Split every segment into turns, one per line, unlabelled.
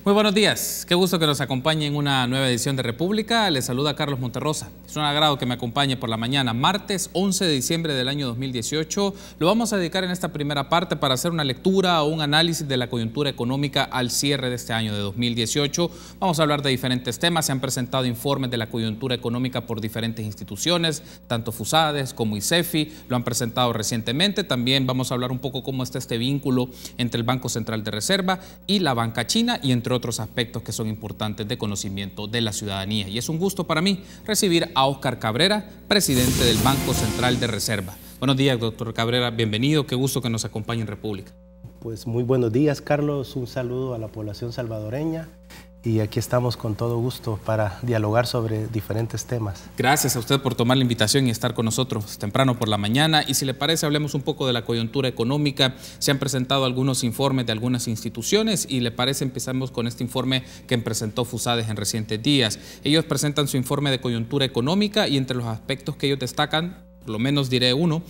Muy buenos días, qué gusto que nos acompañe en una nueva edición de República. Les saluda Carlos Monterrosa. Es un agrado que me acompañe por la mañana, martes 11 de diciembre del año 2018. Lo vamos a dedicar en esta primera parte para hacer una lectura o un análisis de la coyuntura económica al cierre de este año de 2018. Vamos a hablar de diferentes temas. Se han presentado informes de la coyuntura económica por diferentes instituciones, tanto FUSADES como ICEFI, lo han presentado recientemente. También vamos a hablar un poco cómo está este vínculo entre el Banco Central de Reserva y la banca china, y entre otros aspectos que son importantes de conocimiento de la ciudadanía. Y es un gusto para mí recibir a Óscar Cabrera, presidente del Banco Central de Reserva. Buenos días, doctor Cabrera, bienvenido, qué gusto que nos acompañe en República.
Pues muy buenos días, Carlos, un saludo a la población salvadoreña. Y aquí estamos con todo gusto para dialogar sobre diferentes temas.
Gracias a usted por tomar la invitación y estar con nosotros temprano por la mañana. Y si le parece, hablemos un poco de la coyuntura económica. Se han presentado algunos informes de algunas instituciones y le parece empezamos con este informe que presentó FUSADES en recientes días. Ellos presentan su informe de coyuntura económica y entre los aspectos que ellos destacan, por lo menos diré uno,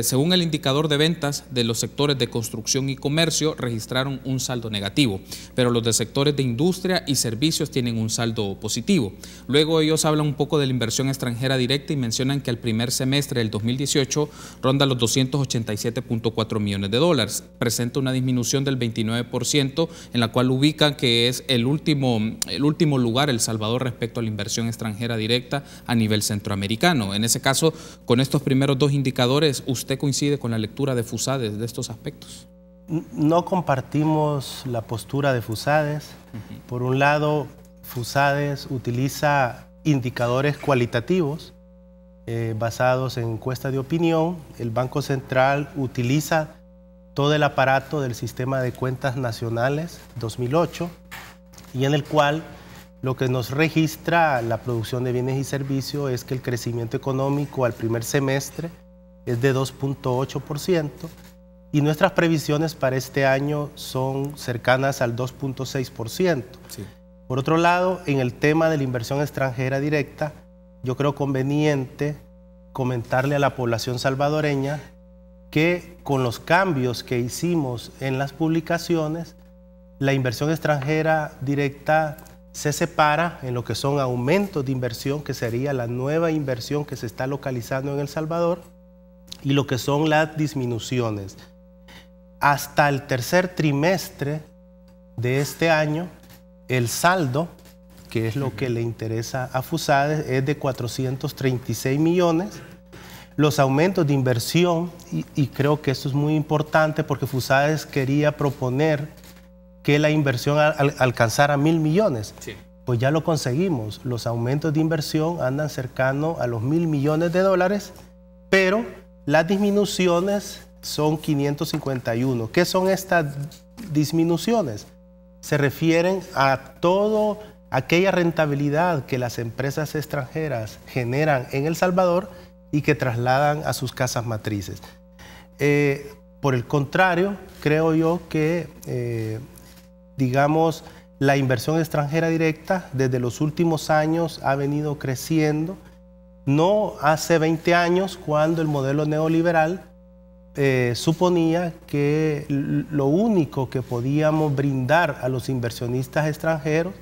según el indicador de ventas de los sectores de construcción y comercio registraron un saldo negativo, pero los de sectores de industria y servicios tienen un saldo positivo. Luego ellos hablan un poco de la inversión extranjera directa y mencionan que el primer semestre del 2018 ronda los 287.4 millones de dólares. Presenta una disminución del 29%, en la cual ubican que es el último lugar El Salvador respecto a la inversión extranjera directa a nivel centroamericano. En ese caso, con estos primeros dos indicadores, ¿usted coincide con la lectura de FUSADES de estos aspectos?
No compartimos la postura de FUSADES. Por un lado, FUSADES utiliza indicadores cualitativos basados en encuestas de opinión. El Banco Central utiliza todo el aparato del Sistema de Cuentas Nacionales 2008 y en el cual lo que nos registra la producción de bienes y servicios es que el crecimiento económico al primer semestre es de 2.8% y nuestras previsiones para este año son cercanas al 2.6%. Sí. Por otro lado, en el tema de la inversión extranjera directa, yo creo conveniente comentarle a la población salvadoreña que con los cambios que hicimos en las publicaciones, la inversión extranjera directa se separa en lo que son aumentos de inversión, que sería la nueva inversión que se está localizando en El Salvador, y lo que son las disminuciones. Hasta el tercer trimestre de este año, el saldo, que es lo que le interesa a FUSADES, es de 436 millones. Los aumentos de inversión, y creo que esto es muy importante porque FUSADES quería proponer que la inversión alcanzara 1.000 millones. Sí. Pues ya lo conseguimos. Los aumentos de inversión andan cercano a los 1.000 millones de dólares, pero las disminuciones son 551. ¿Qué son estas disminuciones? Se refieren a toda aquella rentabilidad que las empresas extranjeras generan en El Salvador y que trasladan a sus casas matrices. Por el contrario, creo yo que digamos, la inversión extranjera directa desde los últimos años ha venido creciendo. No hace 20 años, cuando el modelo neoliberal suponía que lo único que podíamos brindar a los inversionistas extranjeros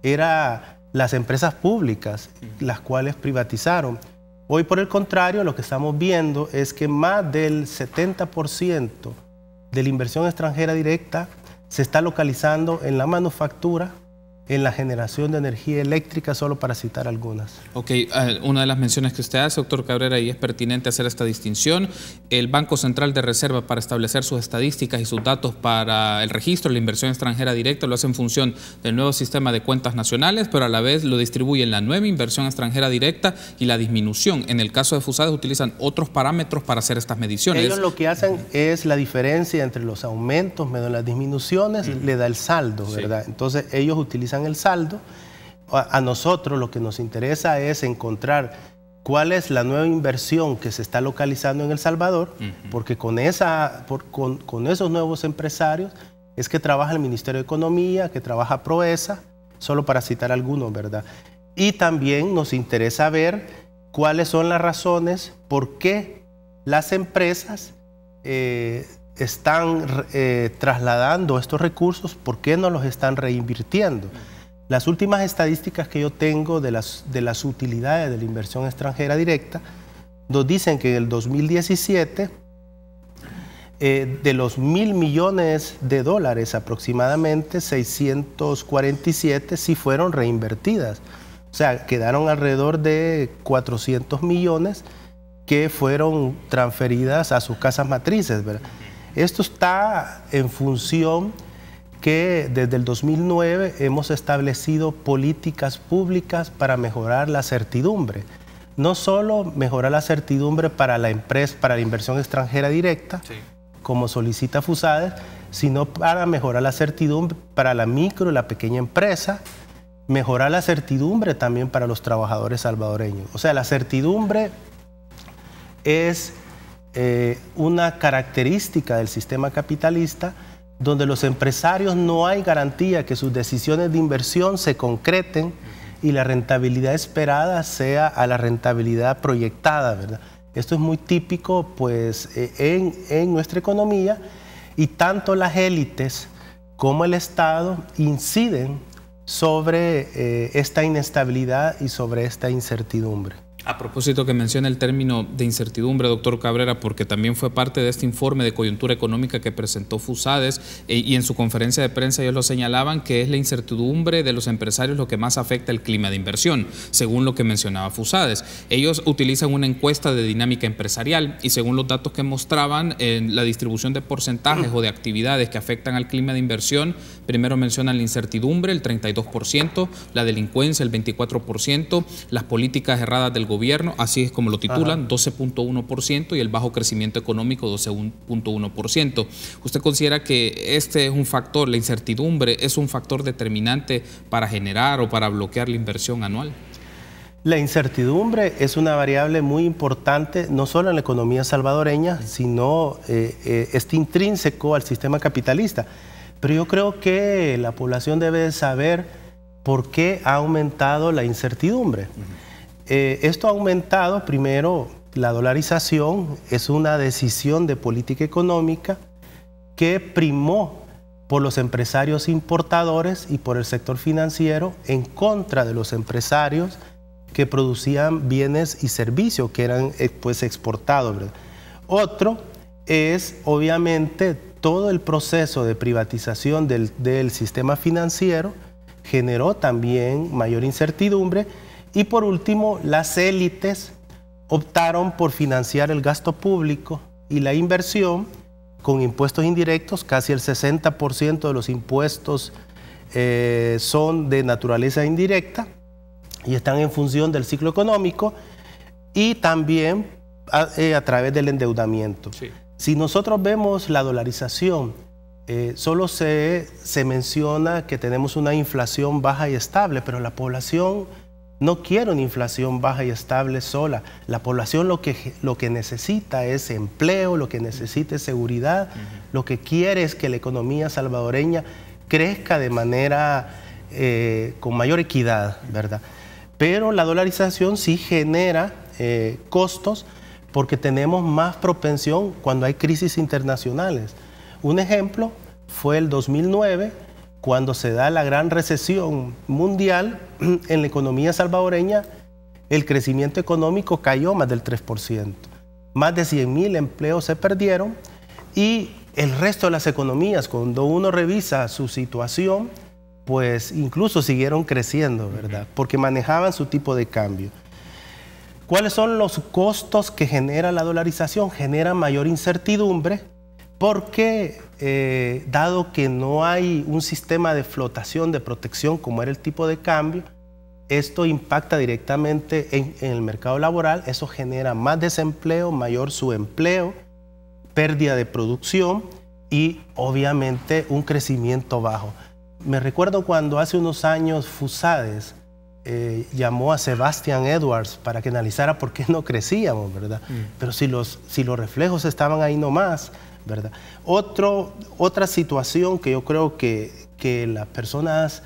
era las empresas públicas, las cuales privatizaron. Hoy, por el contrario, lo que estamos viendo es que más del 70% de la inversión extranjera directa se está localizando en la manufactura, en la generación de energía eléctrica, solo para citar algunas.
Ok, una de las menciones que usted hace, doctor Cabrera, y es pertinente hacer esta distinción, el Banco Central de Reserva, para establecer sus estadísticas y sus datos para el registro de la inversión extranjera directa, lo hace en función del nuevo sistema de cuentas nacionales, pero a la vez lo distribuye en la nueva inversión extranjera directa y la disminución. En el caso de FUSADES utilizan otros parámetros para hacer estas mediciones.
Ellos lo que hacen es la diferencia entre los aumentos menos las disminuciones, le da el saldo, ¿verdad? Sí. Entonces ellos utilizan el saldo. A nosotros lo que nos interesa es encontrar cuál es la nueva inversión que se está localizando en El Salvador, porque con esos nuevos empresarios es que trabaja el Ministerio de Economía, que trabaja Proesa, solo para citar algunos, ¿verdad? Y también nos interesa ver cuáles son las razones por qué las empresas están trasladando estos recursos, ¿por qué no los están reinvirtiendo? Las últimas estadísticas que yo tengo de las utilidades de la inversión extranjera directa nos dicen que en el 2017 de los 1.000 millones de dólares aproximadamente 647 sí fueron reinvertidas. O sea, quedaron alrededor de 400 millones que fueron transferidas a sus casas matrices, ¿verdad? Esto está en función que desde el 2009 hemos establecido políticas públicas para mejorar la certidumbre. No solo mejorar la certidumbre para la empresa, para la inversión extranjera directa, sí, como solicita FUSADES, sino para mejorar la certidumbre para la micro y la pequeña empresa, mejorar la certidumbre también para los trabajadores salvadoreños. O sea, la certidumbre es una característica del sistema capitalista donde los empresarios no hay garantía que sus decisiones de inversión se concreten y la rentabilidad esperada sea a la rentabilidad proyectada, ¿verdad? Esto es muy típico pues, en nuestra economía, y tanto las élites como el Estado inciden sobre esta inestabilidad y sobre esta incertidumbre.
A propósito que menciona el término de incertidumbre, doctor Cabrera, porque también fue parte de este informe de coyuntura económica que presentó FUSADES, y en su conferencia de prensa ellos lo señalaban, que es la incertidumbre de los empresarios lo que más afecta el clima de inversión, según lo que mencionaba FUSADES. Ellos utilizan una encuesta de dinámica empresarial y según los datos que mostraban, en la distribución de porcentajes o de actividades que afectan al clima de inversión, primero mencionan la incertidumbre, el 32%, la delincuencia, el 24%, las políticas erradas del gobierno, así es como lo titulan, 12.1%, y el bajo crecimiento económico, 12.1%. ¿Usted considera que este es un factor, la incertidumbre, es un factor determinante para generar o para bloquear la inversión anual?
La incertidumbre es una variable muy importante, no solo en la economía salvadoreña, sino es intrínseco al sistema capitalista. Pero yo creo que la población debe saber por qué ha aumentado la incertidumbre. Esto ha aumentado, primero, la dolarización es una decisión de política económica que primó por los empresarios importadores y por el sector financiero en contra de los empresarios que producían bienes y servicios que eran pues exportados, ¿verdad? Otro es obviamente todo el proceso de privatización del sistema financiero generó también mayor incertidumbre. Y por último, las élites optaron por financiar el gasto público y la inversión con impuestos indirectos. Casi el 60% de los impuestos son de naturaleza indirecta y están en función del ciclo económico, y también a través del endeudamiento. Sí. Si nosotros vemos la dolarización, solo se menciona que tenemos una inflación baja y estable, pero la población no quiere una inflación baja y estable sola. La población lo que necesita es empleo, lo que necesita es seguridad, lo que quiere es que la economía salvadoreña crezca de manera con mayor equidad, ¿verdad? Pero la dolarización sí genera costos porque tenemos más propensión cuando hay crisis internacionales. Un ejemplo fue el 2009, cuando se da la gran recesión mundial. En la economía salvadoreña el crecimiento económico cayó más del 3%. Más de 100.000 empleos se perdieron, y el resto de las economías, cuando uno revisa su situación, pues incluso siguieron creciendo, ¿verdad? Porque manejaban su tipo de cambio. ¿Cuáles son los costos que genera la dolarización? Genera mayor incertidumbre porque dado que no hay un sistema de flotación, de protección como era el tipo de cambio, esto impacta directamente en el mercado laboral. Eso genera más desempleo, mayor subempleo, pérdida de producción y obviamente un crecimiento bajo. Me recuerdo cuando hace unos años FUSADES llamó a Sebastian Edwards para que analizara por qué no crecíamos, ¿verdad? Pero si los reflejos estaban ahí nomás, ¿verdad? Otra situación que yo creo que las personas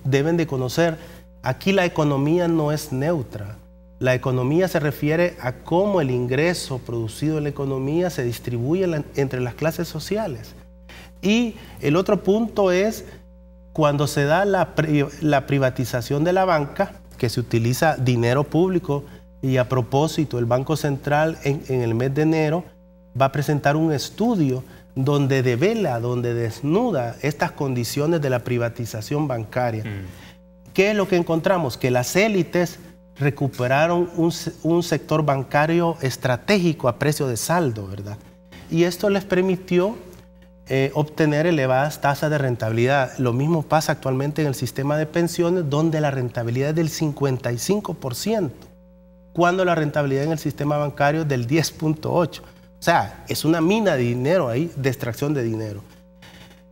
deben de conocer, aquí la economía no es neutra. La economía se refiere a cómo el ingreso producido en la economía se distribuye entre las clases sociales. Y el otro punto es cuando se da la privatización de la banca, que se utiliza dinero público, y a propósito el Banco Central en el mes de enero va a presentar un estudio donde devela, donde desnuda estas condiciones de la privatización bancaria. ¿Qué es lo que encontramos? Que las élites recuperaron un sector bancario estratégico a precio de saldo, ¿verdad? Y esto les permitió obtener elevadas tasas de rentabilidad. Lo mismo pasa actualmente en el sistema de pensiones, donde la rentabilidad es del 55%, cuando la rentabilidad en el sistema bancario es del 10.8%. O sea, es una mina de dinero ahí, de extracción de dinero.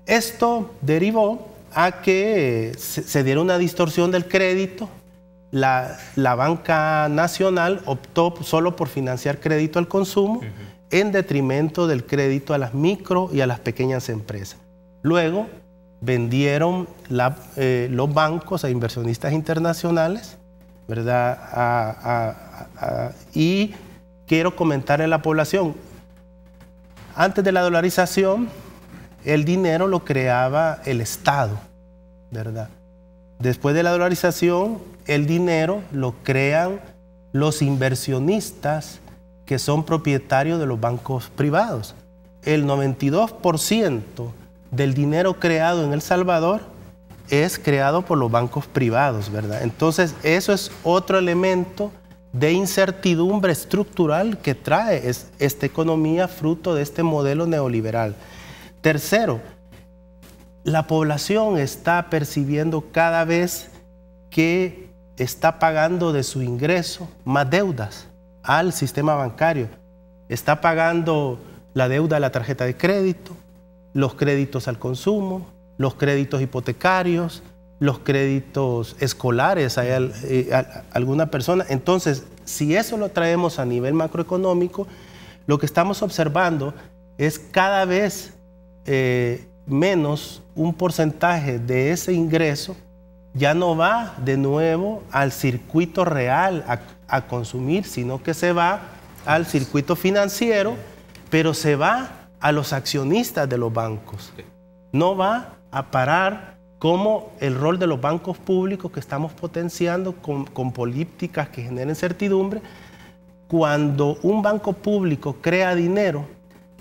Esto derivó a que se diera una distorsión del crédito. La banca nacional optó solo por financiar crédito al consumo en detrimento del crédito a las micro y a las pequeñas empresas. Luego vendieron los bancos a inversionistas internacionales, ¿verdad? Y quiero comentarle a la población, antes de la dolarización, el dinero lo creaba el Estado, ¿verdad? Después de la dolarización, el dinero lo crean los inversionistas que son propietarios de los bancos privados. El 92% del dinero creado en El Salvador es creado por los bancos privados, ¿verdad? Entonces, eso es otro elemento de incertidumbre estructural que trae esta economía fruto de este modelo neoliberal. Tercero, la población está percibiendo cada vez que está pagando de su ingreso más deudas al sistema bancario. Está pagando la deuda de la tarjeta de crédito, los créditos al consumo, los créditos hipotecarios, los créditos escolares a alguna persona. Entonces, si eso lo traemos a nivel macroeconómico, lo que estamos observando es cada vez menos un porcentaje de ese ingreso ya no va de nuevo al circuito real a consumir, sino que se va al circuito financiero, pero se va a los accionistas de los bancos. No va a parar como el rol de los bancos públicos que estamos potenciando con políticas que generen certidumbre. Cuando un banco público crea dinero,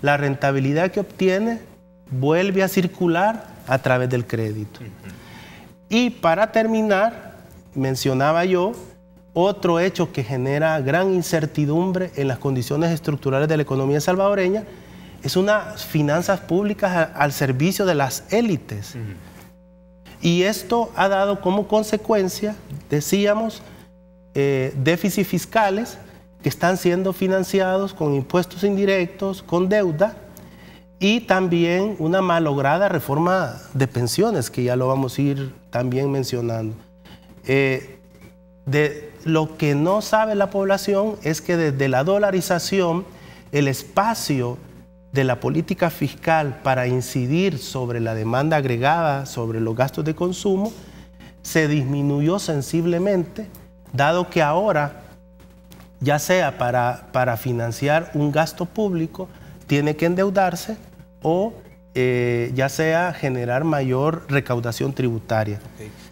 la rentabilidad que obtiene vuelve a circular a través del crédito. Y para terminar, mencionaba yo, otro hecho que genera gran incertidumbre en las condiciones estructurales de la economía salvadoreña es unas finanzas públicas al servicio de las élites. Y esto ha dado como consecuencia, decíamos, déficits fiscales que están siendo financiados con impuestos indirectos, con deuda, y también una malograda reforma de pensiones, que ya lo vamos a ir también mencionando. Lo que no sabe la población es que desde la dolarización, el espacio de la política fiscal para incidir sobre la demanda agregada, sobre los gastos de consumo, se disminuyó sensiblemente, dado que ahora, ya sea para financiar un gasto público, tiene que endeudarse o ya sea generar mayor recaudación tributaria.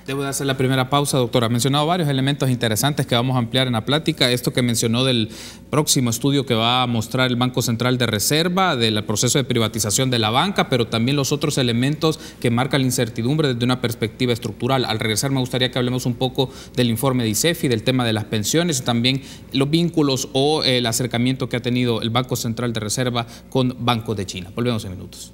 Debo de hacer la primera pausa, doctor. Ha mencionado varios elementos interesantes que vamos a ampliar en la plática. Esto que mencionó del próximo estudio que va a mostrar el Banco Central de Reserva, del proceso de privatización de la banca, pero también los otros elementos que marcan la incertidumbre desde una perspectiva estructural. Al regresar me gustaría que hablemos un poco del informe de ICEFI, del tema de las pensiones y también los vínculos o el acercamiento que ha tenido el Banco Central de Reserva con bancos de China. Volvemos en minutos.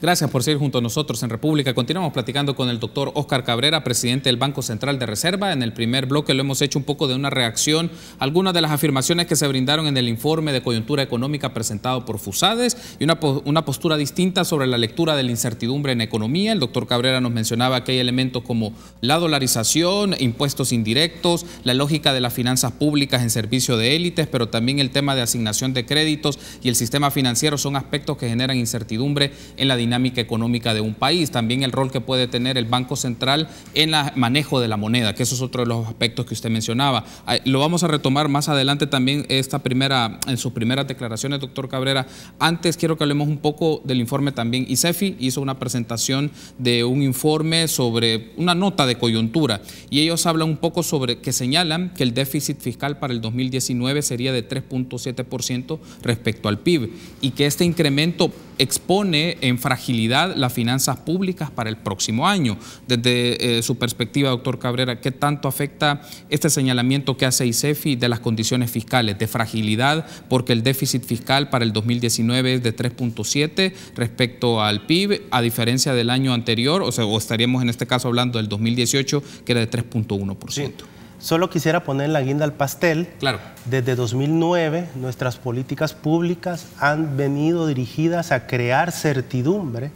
Gracias por seguir junto a nosotros en República. Continuamos platicando con el doctor Óscar Cabrera, presidente del Banco Central de Reserva. En el primer bloque lo hemos hecho un poco de una reacción a algunas de las afirmaciones que se brindaron en el informe de coyuntura económica presentado por FUSADES y una postura distinta sobre la lectura de la incertidumbre en economía. El doctor Cabrera nos mencionaba que hay elementos como la dolarización, impuestos indirectos, la lógica de las finanzas públicas en servicio de élites, pero también el tema de asignación de créditos y el sistema financiero son aspectos que generan incertidumbre en la dinámica económica de un país. También el rol que puede tener el Banco Central en el manejo de la moneda, que eso es otro de los aspectos que usted mencionaba. Lo vamos a retomar más adelante también en sus primeras declaraciones, doctor Cabrera. Antes quiero que hablemos un poco del informe también. ICEFI hizo una presentación de un informe sobre una nota de coyuntura y ellos hablan un poco sobre que señalan que el déficit fiscal para el 2019 sería de 3.7% respecto al PIB y que este incremento expone en fragilidad las finanzas públicas para el próximo año. Desde su perspectiva, doctor Cabrera, ¿qué tanto afecta este señalamiento que hace ICEFI de las condiciones fiscales, de fragilidad, porque el déficit fiscal para el 2019 es de 3.7 respecto al PIB, a diferencia del año anterior, o estaríamos en este caso hablando del 2018, que era de 3.1%?
Sí. Solo quisiera poner la guinda al pastel.
Claro.
Desde 2009, nuestras políticas públicas han venido dirigidas a crear certidumbre,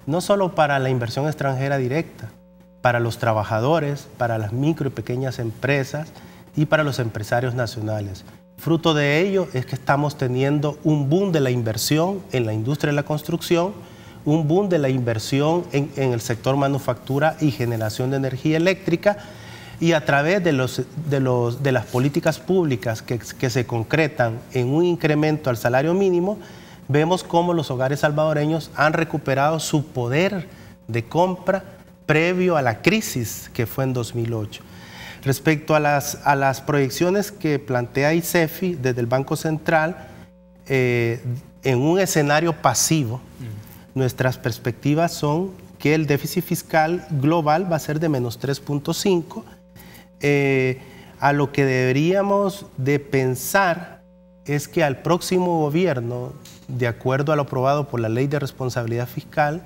no solo para la inversión extranjera directa, para los trabajadores, para las micro y pequeñas empresas y para los empresarios nacionales. Fruto de ello es que estamos teniendo un boom de la inversión en la industria de la construcción, un boom de la inversión en el sector manufactura y generación de energía eléctrica, y a través de las políticas públicas que se concretan en un incremento al salario mínimo, vemos cómo los hogares salvadoreños han recuperado su poder de compra previo a la crisis que fue en 2008. Respecto a las proyecciones que plantea ICEFI desde el Banco Central, en un escenario pasivo, nuestras perspectivas son que el déficit fiscal global va a ser de menos 3.5%, a lo que deberíamos de pensar es que al próximo gobierno, de acuerdo a lo aprobado por la Ley de Responsabilidad Fiscal,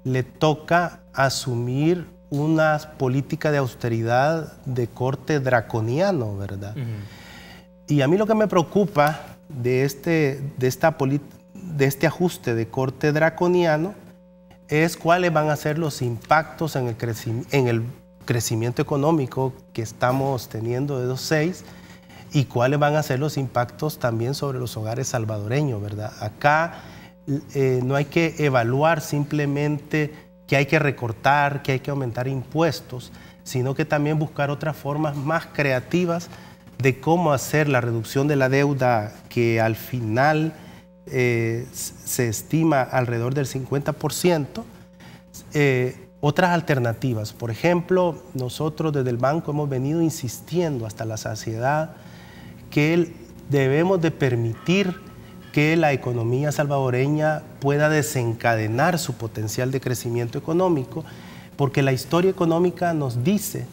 le toca asumir una política de austeridad de corte draconiano, ¿verdad? Y a mí lo que me preocupa de este ajuste de corte draconiano es cuáles van a ser los impactos en el crecimiento económico que estamos teniendo de 2.6 y cuáles van a ser los impactos también sobre los hogares salvadoreños, ¿verdad? Acá no hay que evaluar simplemente que hay que recortar, que hay que aumentar impuestos, sino que también buscar otras formas más creativas de cómo hacer la reducción de la deuda, que al final se estima alrededor del 50%, otras alternativas. Por ejemplo, nosotros desde el banco hemos venido insistiendo hasta la saciedad que debemos de permitir que la economía salvadoreña pueda desencadenar su potencial de crecimiento económico, porque la historia económica nos dice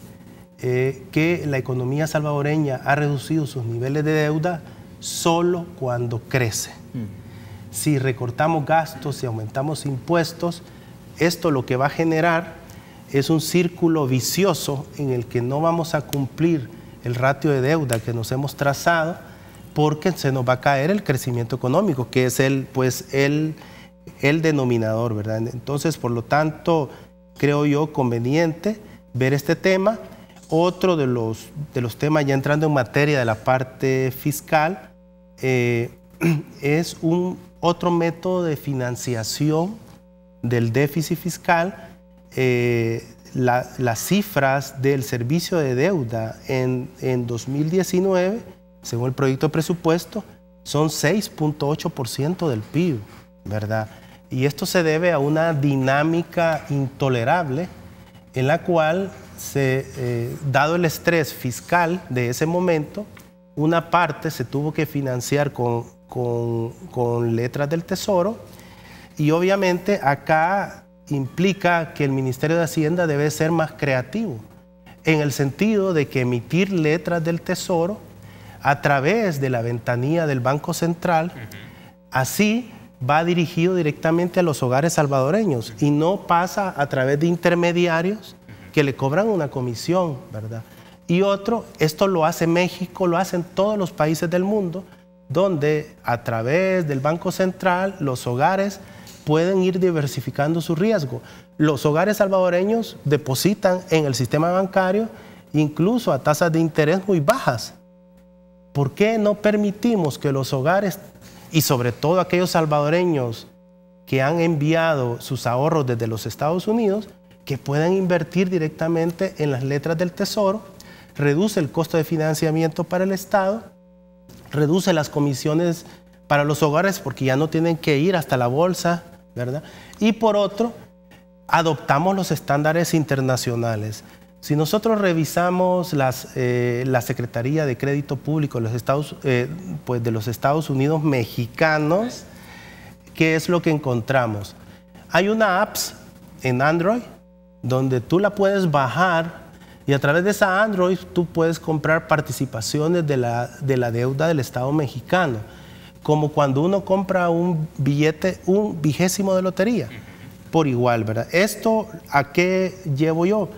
que la economía salvadoreña ha reducido sus niveles de deuda solo cuando crece. Si recortamos gastos y aumentamos impuestos, esto lo que va a generar es un círculo vicioso en el que no vamos a cumplir el ratio de deuda que nos hemos trazado, porque se nos va a caer el crecimiento económico, que es el denominador, ¿verdad? Entonces, por lo tanto, creo yo conveniente ver este tema. Otro de los temas, ya entrando en materia de la parte fiscal, es otro método de financiación del déficit fiscal. Las cifras del servicio de deuda en 2019, según el proyecto de presupuesto, son 6.8% del PIB, ¿verdad? Y esto se debe a una dinámica intolerable en la cual, dado el estrés fiscal de ese momento, una parte se tuvo que financiar con letras del Tesoro, y obviamente acá implica que el Ministerio de Hacienda debe ser más creativo, en el sentido de que emitir letras del Tesoro a través de la ventanilla del Banco Central, así va dirigido directamente a los hogares salvadoreños y no pasa a través de intermediarios que le cobran una comisión, ¿verdad? Y otro, esto lo hace México, lo hacen todos los países del mundo, donde a través del Banco Central los hogares pueden ir diversificando su riesgo. Los hogares salvadoreños depositan en el sistema bancario incluso a tasas de interés muy bajas. ¿Por qué no permitimos que los hogares, y sobre todo aquellos salvadoreños que han enviado sus ahorros desde los Estados Unidos, que puedan invertir directamente en las letras del Tesoro? Reduce el costo de financiamiento para el Estado, reduce las comisiones para los hogares porque ya no tienen que ir hasta la bolsa, ¿verdad? Y por otro, adoptamos los estándares internacionales. Si nosotros revisamos la Secretaría de Crédito Público de los Estados Unidos mexicanos, ¿qué es lo que encontramos? Hay una app en Android donde tú la puedes bajar y a través de esa Android tú puedes comprar participaciones de la deuda del Estado mexicano, como cuando uno compra un billete, un 20º de lotería, por igual, ¿verdad? ¿Esto a qué llevo yo?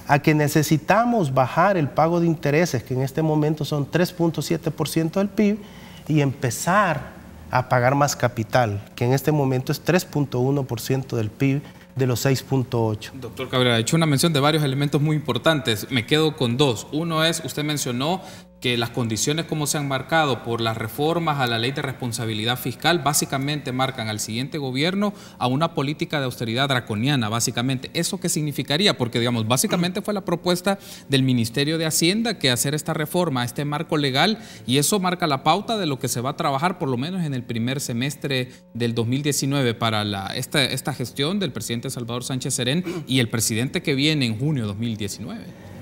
A que necesitamos bajar el pago de intereses, que en este momento son 3.7% del PIB, y empezar a pagar más capital, que en este momento es 3.1% del PIB, de los 6.8.
Doctor Cabrera, ha hecho una mención de varios elementos muy importantes. Me quedo con dos. Uno es, usted mencionó que las condiciones como se han marcado por las reformas a la ley de responsabilidad fiscal básicamente marcan al siguiente gobierno a una política de austeridad draconiana, básicamente. ¿Eso qué significaría? Porque, digamos, básicamente fue la propuesta del Ministerio de Hacienda que hacer esta reforma a este marco legal, y eso marca la pauta de lo que se va a trabajar por lo menos en el primer semestre del 2019 para esta gestión del presidente Salvador Sánchez Serén y el presidente que viene en junio de 2019.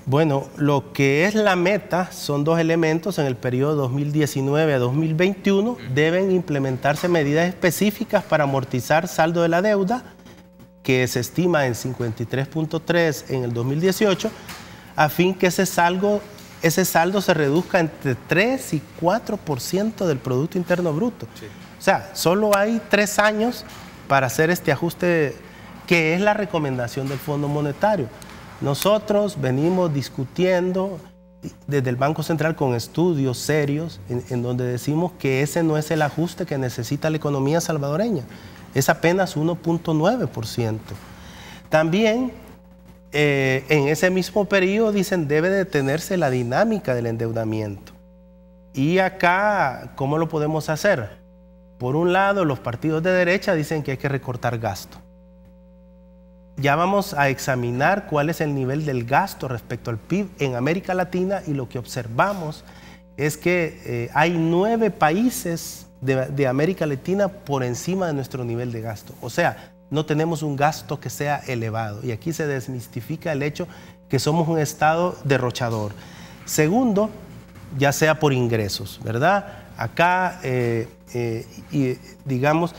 Bueno, lo que es la meta son dos elementos. En el periodo 2019 a 2021 deben implementarse medidas específicas para amortizar saldo de la deuda, que se estima en 53.3 en el 2018, a fin que ese saldo se reduzca entre 3 y 4% del Producto Interno Bruto. Sí. O sea, solo hay 3 años para hacer este ajuste, que es la recomendación del Fondo Monetario. Nosotros venimos discutiendo desde el Banco Central con estudios serios en donde decimos que ese no es el ajuste que necesita la economía salvadoreña, es apenas 1.9%. También en ese mismo periodo dicen debe detenerse la dinámica del endeudamiento. Y acá, ¿cómo lo podemos hacer? Por un lado, los partidos de derecha dicen que hay que recortar gasto. Ya vamos a examinar cuál es el nivel del gasto respecto al PIB en América Latina, y lo que observamos es que hay 9 países de América Latina por encima de nuestro nivel de gasto. O sea, no tenemos un gasto que sea elevado, y aquí se desmistifica el hecho que somos un Estado derrochador. Segundo, ya sea por ingresos, ¿verdad? Acá, digamos,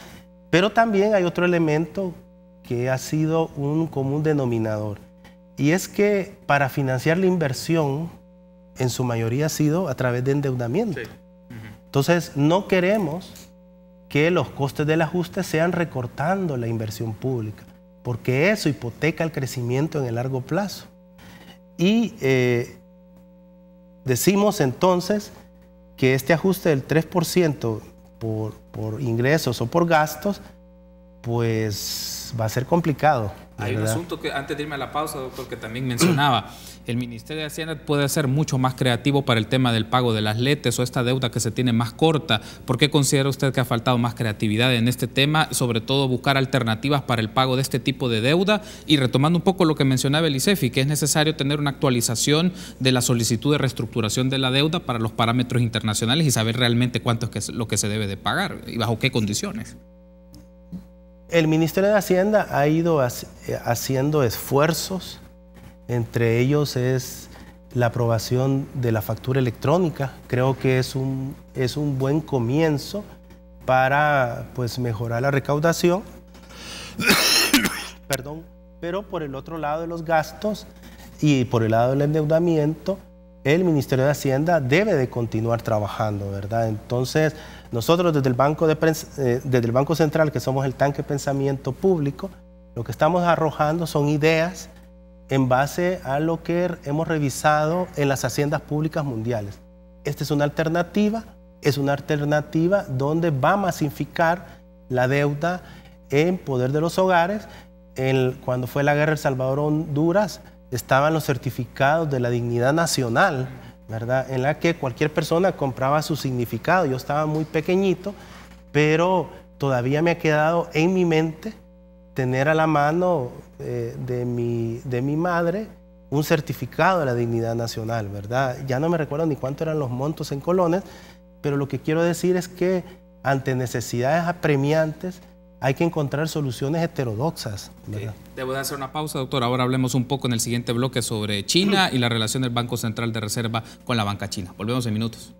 pero también hay otro elemento que ha sido un común denominador, y es que para financiar la inversión, en su mayoría ha sido a través de endeudamiento. Sí. Entonces, no queremos que los costes del ajuste sean recortando la inversión pública, porque eso hipoteca el crecimiento en el largo plazo. Y decimos entonces que este ajuste del 3% por ingresos o por gastos, pues va a ser complicado.
Hay un asunto que, antes de irme a la pausa, doctor, que también mencionaba. El Ministerio de Hacienda puede ser mucho más creativo para el tema del pago de las letes o esta deuda que se tiene más corta. ¿Por qué considera usted que ha faltado más creatividad en este tema? Sobre todo buscar alternativas para el pago de este tipo de deuda. Y retomando un poco lo que mencionaba el ICEFI, que es necesario tener una actualización de la solicitud de reestructuración de la deuda para los parámetros internacionales y saber realmente cuánto es lo que se debe de pagar y bajo qué condiciones.
El Ministerio de Hacienda ha ido haciendo esfuerzos, entre ellos es la aprobación de la factura electrónica. Creo que es un buen comienzo para, pues, mejorar la recaudación. Perdón. Pero por el otro lado de los gastos y por el lado del endeudamiento, el Ministerio de Hacienda debe de continuar trabajando, ¿verdad? Entonces, nosotros desde el Banco Central, que somos el tanque de pensamiento público, lo que estamos arrojando son ideas en base a lo que hemos revisado en las haciendas públicas mundiales. Esta es una alternativa donde va a masificar la deuda en poder de los hogares. Cuando fue la guerra El Salvador-Honduras, estaban los certificados de la dignidad nacional, ¿verdad? En la que cualquier persona compraba su significado. Yo estaba muy pequeñito, pero todavía me ha quedado en mi mente tener a la mano de mi madre un certificado de la dignidad nacional, ¿verdad? Ya no me recuerdo ni cuánto eran los montos en colones, pero lo que quiero decir es que ante necesidades apremiantes hay que encontrar soluciones heterodoxas, ¿verdad?
Debo de hacer una pausa, doctor. Ahora hablemos un poco en el siguiente bloque sobre China y la relación del Banco Central de Reserva con la banca china. Volvemos en minutos.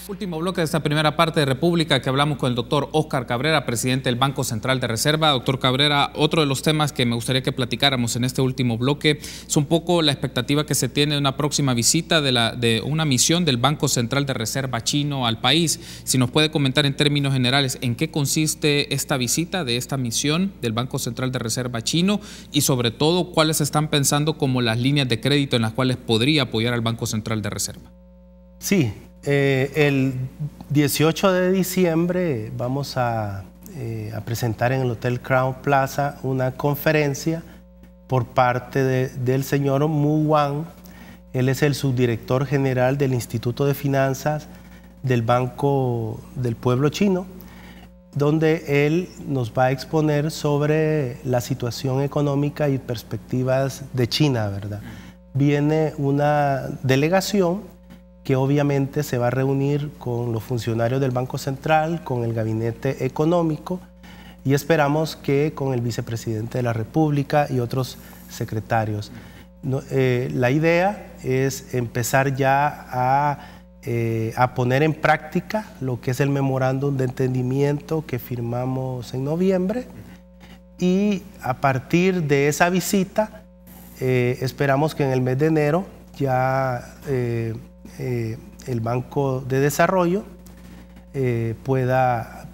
Último bloque de esta primera parte de República, que hablamos con el doctor Óscar Cabrera, presidente del Banco Central de Reserva. Doctor Cabrera, otro de los temas que me gustaría que platicáramos en este último bloque es un poco la expectativa que se tiene de una próxima visita de una misión del Banco Central de Reserva chino al país. Si nos puede comentar en términos generales en qué consiste esta visita de esta misión del Banco Central de Reserva chino y sobre todo cuáles están pensando como las líneas de crédito en las cuales podría apoyar al Banco Central de Reserva.
Sí. El 18 de diciembre vamos a presentar en el Hotel Crown Plaza una conferencia por parte del señor Mu Wang. Él es el subdirector general del Instituto de Finanzas del Banco del Pueblo Chino, donde él nos va a exponer sobre la situación económica y perspectivas de China, ¿verdad? Viene una delegación que obviamente se va a reunir con los funcionarios del Banco Central, con el Gabinete Económico y esperamos que con el Vicepresidente de la República y otros secretarios. La idea es empezar ya a poner en práctica lo que es el memorándum de entendimiento que firmamos en noviembre y a partir de esa visita esperamos que en el mes de enero ya el Banco de Desarrollo pueda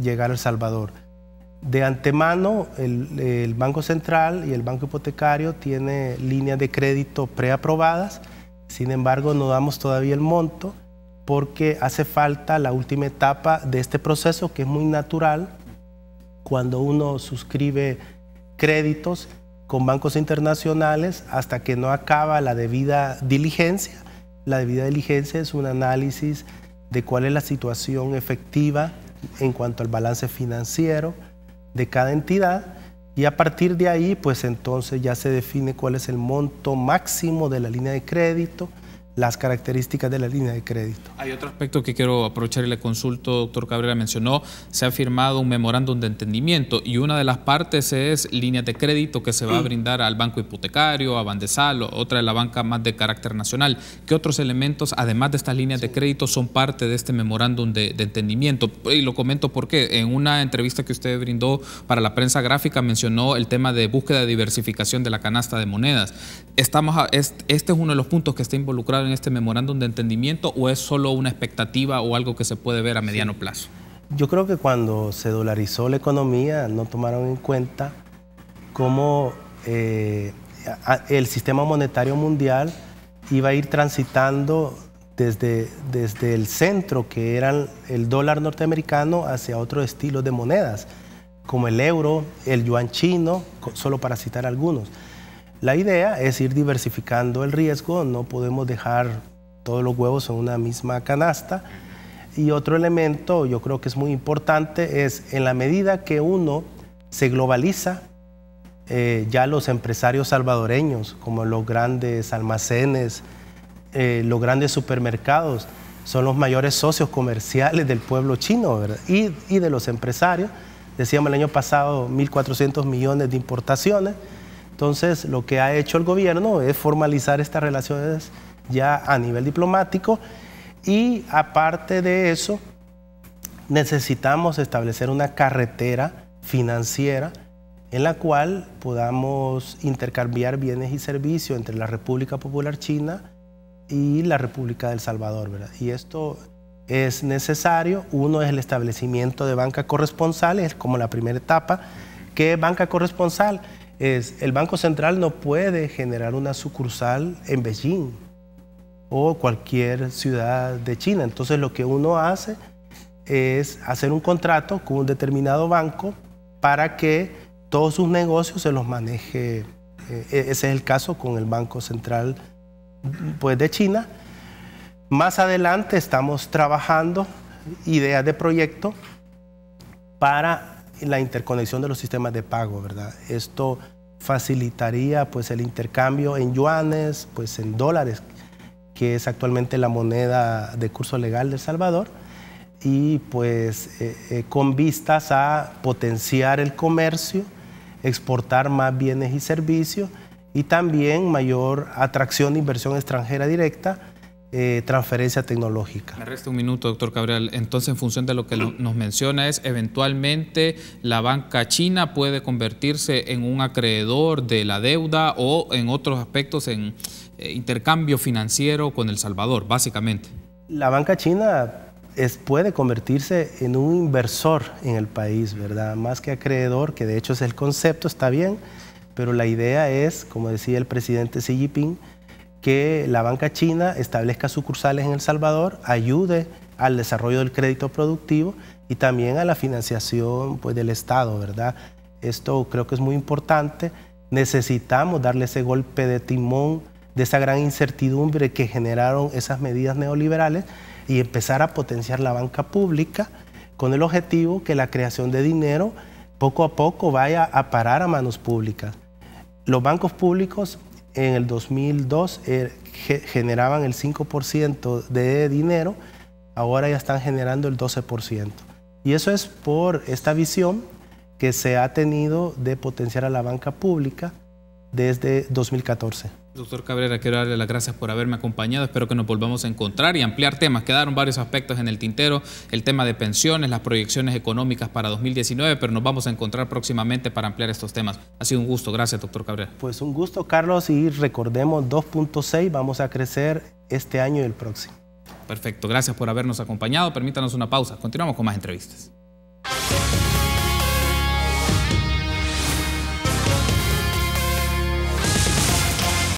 llegar a El Salvador. De antemano, el Banco Central y el Banco Hipotecario tiene líneas de crédito preaprobadas, sin embargo no damos todavía el monto porque hace falta la última etapa de este proceso que es muy natural cuando uno suscribe créditos con bancos internacionales hasta que no acaba la debida diligencia. La debida diligencia es un análisis de cuál es la situación efectiva en cuanto al balance financiero de cada entidad y a partir de ahí, pues entonces ya se define cuál es el monto máximo de la línea de crédito, las características de la línea de crédito.
Hay otro aspecto que quiero aprovechar y le consulto, doctor Cabrera, mencionó, se ha firmado un memorándum de entendimiento y una de las partes es líneas de crédito que se va a brindar al Banco Hipotecario, a Bandesal, otra de la banca más de carácter nacional. ¿Qué otros elementos, además de estas líneas de crédito, son parte de este memorándum de entendimiento? Y lo comento porque en una entrevista que usted brindó para la prensa gráfica mencionó el tema de búsqueda de diversificación de la canasta de monedas. ¿Este es uno de los puntos que está involucrado en este memorándum de entendimiento o es solo una expectativa o algo que se puede ver a mediano plazo?
Yo creo que cuando se dolarizó la economía no tomaron en cuenta cómo el sistema monetario mundial iba a ir transitando desde el centro, que era el dólar norteamericano, hacia otros estilos de monedas, como el euro, el yuan chino, solo para citar algunos. La idea es ir diversificando el riesgo, no podemos dejar todos los huevos en una misma canasta. Y otro elemento, yo creo que es muy importante, es en la medida que uno se globaliza, ya los empresarios salvadoreños, como los grandes almacenes, los grandes supermercados, son los mayores socios comerciales del pueblo chino, ¿verdad? Y de los empresarios. Decíamos el año pasado 1.400 millones de importaciones. Entonces, lo que ha hecho el gobierno es formalizar estas relaciones ya a nivel diplomático, y aparte de eso, necesitamos establecer una carretera financiera en la cual podamos intercambiar bienes y servicios entre la República Popular China y la República de El Salvador, ¿verdad? Y esto es necesario. Uno es el establecimiento de banca corresponsal, es como la primera etapa. ¿Qué es banca corresponsal? El Banco Central no puede generar una sucursal en Beijing o cualquier ciudad de China. Entonces lo que uno hace es hacer un contrato con un determinado banco para que todos sus negocios se los maneje. Ese es el caso con el Banco Central, pues, de China. Más adelante estamos trabajando ideas de proyecto para la interconexión de los sistemas de pago, ¿verdad? Esto facilitaría, pues, el intercambio en yuanes, pues en dólares, que es actualmente la moneda de curso legal de El Salvador, y pues con vistas a potenciar el comercio, exportar más bienes y servicios, y también mayor atracción de inversión extranjera directa, transferencia tecnológica.
Me resta un minuto, doctor Cabral. Entonces, en función de lo que nos menciona, es eventualmente la banca china puede convertirse en un acreedor de la deuda o en otros aspectos en intercambio financiero con El Salvador, básicamente.
La banca china puede convertirse en un inversor en el país, ¿verdad? Más que acreedor, que de hecho es el concepto, está bien, pero la idea es, como decía el presidente Xi Jinping, que la banca china establezca sucursales en El Salvador, ayude al desarrollo del crédito productivo y también a la financiación, pues, del Estado, ¿verdad? Esto creo que es muy importante. Necesitamos darle ese golpe de timón de esa gran incertidumbre que generaron esas medidas neoliberales y empezar a potenciar la banca pública con el objetivo que la creación de dinero poco a poco vaya a parar a manos públicas. Los bancos públicos en el 2002 generaban el 5% de dinero, ahora ya están generando el 12%. Y eso es por esta visión que se ha tenido de potenciar a la banca pública desde 2014.
Doctor Cabrera, quiero darle las gracias por haberme acompañado. Espero que nos volvamos a encontrar y ampliar temas. Quedaron varios aspectos en el tintero, el tema de pensiones, las proyecciones económicas para 2019, pero nos vamos a encontrar próximamente para ampliar estos temas. Ha sido un gusto. Gracias, doctor Cabrera.
Pues un gusto, Carlos, y recordemos 2.6, vamos a crecer este año y el próximo.
Perfecto. Gracias por habernos acompañado. Permítanos una pausa. Continuamos con más entrevistas.